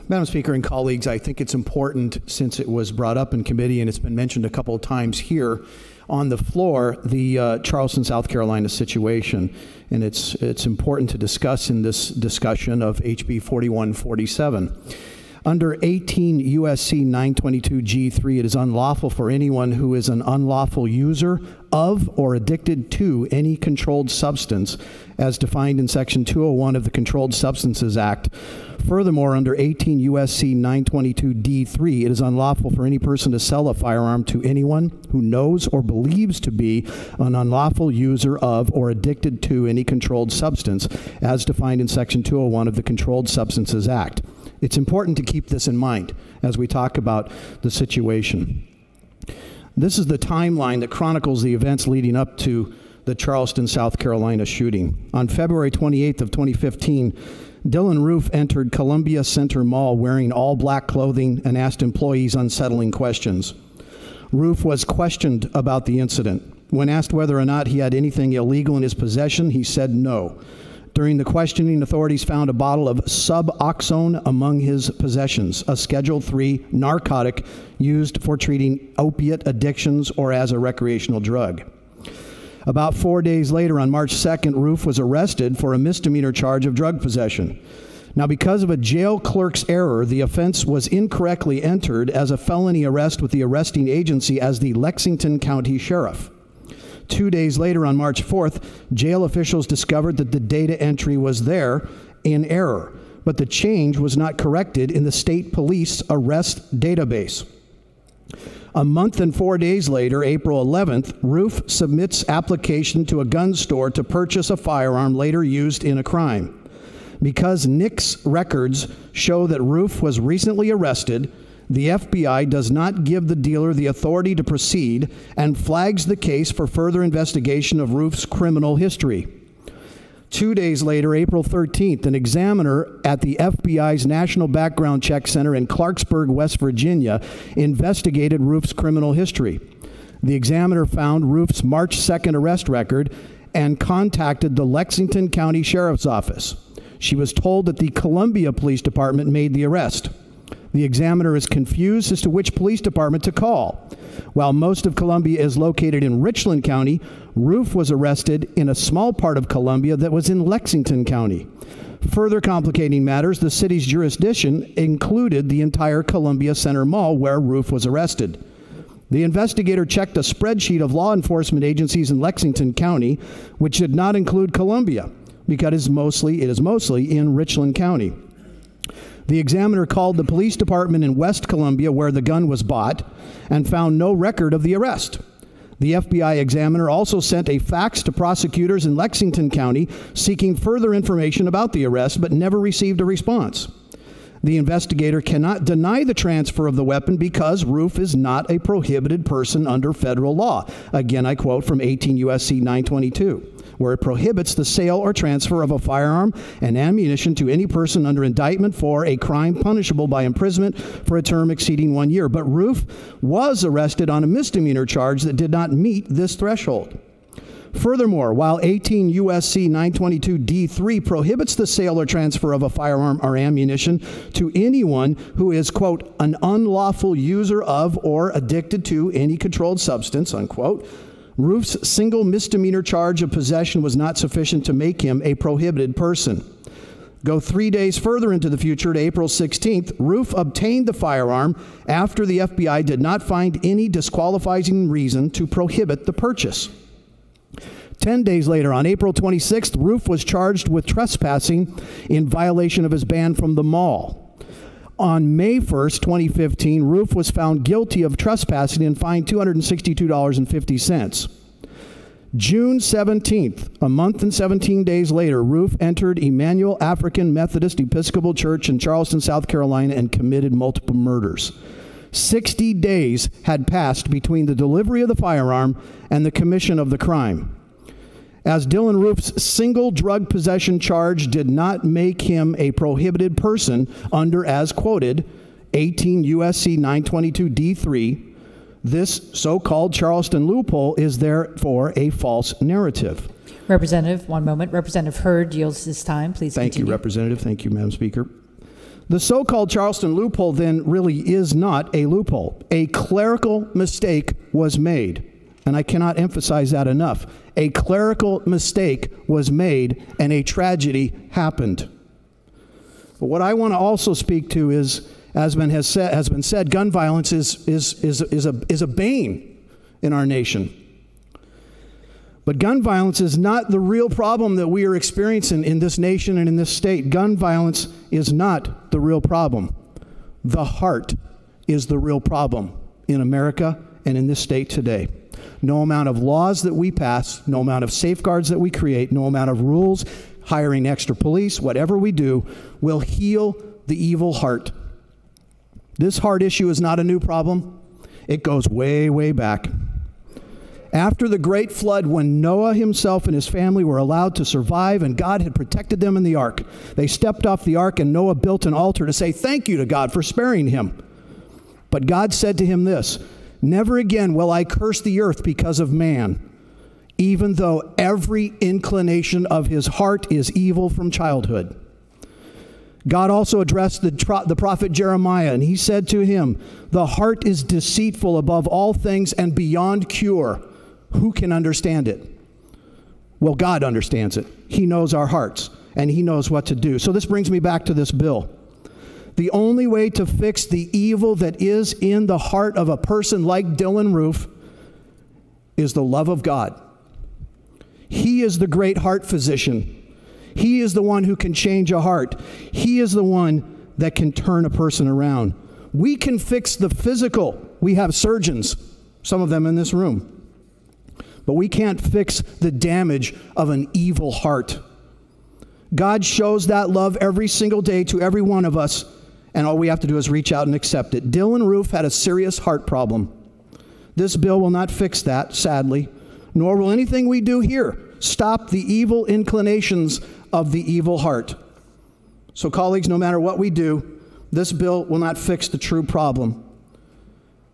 Madam Speaker and colleagues, I think it's important, since it was brought up in committee and it's been mentioned a couple of times here on the floor, the Charleston, South Carolina situation. And it's important to discuss in this discussion of HB 4147. Under 18 U.S.C. 922 G3, it is unlawful for anyone who is an unlawful user of or addicted to any controlled substance, as defined in Section 201 of the Controlled Substances Act. Furthermore, under 18 U.S.C. 922 D3, it is unlawful for any person to sell a firearm to anyone who knows or believes to be an unlawful user of or addicted to any controlled substance, as defined in Section 201 of the Controlled Substances Act. It's important to keep this in mind as we talk about the situation. This is the timeline that chronicles the events leading up to the Charleston, South Carolina shooting. On February 28th of 2015, Dylann Roof entered Columbia Center Mall wearing all black clothing and asked employees unsettling questions. Roof was questioned about the incident. When asked whether or not he had anything illegal in his possession, he said no. During the questioning, authorities found a bottle of Suboxone among his possessions, a Schedule III narcotic used for treating opiate addictions or as a recreational drug. About 4 days later, on March 2nd, Roof was arrested for a misdemeanor charge of drug possession. Now, because of a jail clerk's error, the offense was incorrectly entered as a felony arrest with the arresting agency as the Lexington County Sheriff. 2 days later, on March 4th, jail officials discovered that the data entry was there in error, but the change was not corrected in the state police arrest database. A month and 4 days later, April 11th, Roof submits application to a gun store to purchase a firearm later used in a crime. Because NICS records show that Roof was recently arrested, the FBI does not give the dealer the authority to proceed and flags the case for further investigation of Roof's criminal history. 2 days later, April 13th, an examiner at the FBI's National Background Check Center in Clarksburg, West Virginia, investigated Roof's criminal history. The examiner found Roof's March 2nd arrest record and contacted the Lexington County Sheriff's Office. She was told that the Columbia Police Department made the arrest. The examiner is confused as to which police department to call. While most of Columbia is located in Richland County, Roof was arrested in a small part of Columbia that was in Lexington County. Further complicating matters, the city's jurisdiction included the entire Columbia Center Mall where Roof was arrested. The investigator checked a spreadsheet of law enforcement agencies in Lexington County, which did not include Columbia, because it is mostly in Richland County. The examiner called the police department in West Columbia where the gun was bought and found no record of the arrest. The FBI examiner also sent a fax to prosecutors in Lexington County seeking further information about the arrest, but never received a response. The investigator cannot deny the transfer of the weapon because Roof is not a prohibited person under federal law. Again, I quote from 18 U.S.C. 922. Where it prohibits the sale or transfer of a firearm and ammunition to any person under indictment for a crime punishable by imprisonment for a term exceeding 1 year. But Roof was arrested on a misdemeanor charge that did not meet this threshold. Furthermore, while 18 U.S.C. 922 D3 prohibits the sale or transfer of a firearm or ammunition to anyone who is, quote, an unlawful user of or addicted to any controlled substance, unquote, Roof's single misdemeanor charge of possession was not sufficient to make him a prohibited person. Go 3 days further into the future to April 16th, Roof obtained the firearm after the FBI did not find any disqualifying reason to prohibit the purchase. 10 days later, on April 26th, Roof was charged with trespassing in violation of his ban from the mall. On May 1st, 2015, Roof was found guilty of trespassing and fined $262.50. June 17th, a month and 17 days later, Roof entered Emmanuel African Methodist Episcopal Church in Charleston, South Carolina, and committed multiple murders. 60 days had passed between the delivery of the firearm and the commission of the crime. As Dylann Roof's single drug possession charge did not make him a prohibited person under, as quoted, 18 U.S.C. 922 D3, this so-called Charleston loophole is therefore a false narrative. Representative, one moment. Representative Hurd yields this time. Please continue. Thank you, Representative. Thank you, Madam Speaker. The so-called Charleston loophole then really is not a loophole. A clerical mistake was made, and I cannot emphasize that enough. A clerical mistake was made, and a tragedy happened. But what I want to also speak to is, as has been said, gun violence is a bane in our nation. But gun violence is not the real problem that we are experiencing in this nation and in this state. Gun violence is not the real problem. The heart is the real problem in America and in this state today. No amount of laws that we pass, no amount of safeguards that we create, no amount of rules, hiring extra police, whatever we do, will heal the evil heart. This heart issue is not a new problem. It goes way, way back. After the great flood, when Noah himself and his family were allowed to survive and God had protected them in the ark, they stepped off the ark and Noah built an altar to say thank you to God for sparing him. But God said to him this, "Never again will I curse the earth because of man, even though every inclination of his heart is evil from childhood." God also addressed the prophet Jeremiah, and he said to him, "The heart is deceitful above all things and beyond cure. Who can understand it?" Well, God understands it. He knows our hearts, and he knows what to do. So this brings me back to this bill. The only way to fix the evil that is in the heart of a person like Dylann Roof is the love of God. He is the great heart physician. He is the one who can change a heart. He is the one that can turn a person around. We can fix the physical. We have surgeons, some of them in this room. But we can't fix the damage of an evil heart. God shows that love every single day to every one of us, and all we have to do is reach out and accept it. Dylann Roof had a serious heart problem. This bill will not fix that, sadly, nor will anything we do here stop the evil inclinations of the evil heart. So, colleagues, no matter what we do, this bill will not fix the true problem.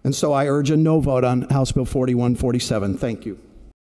And so I urge a no vote on House Bill 4147. Thank you.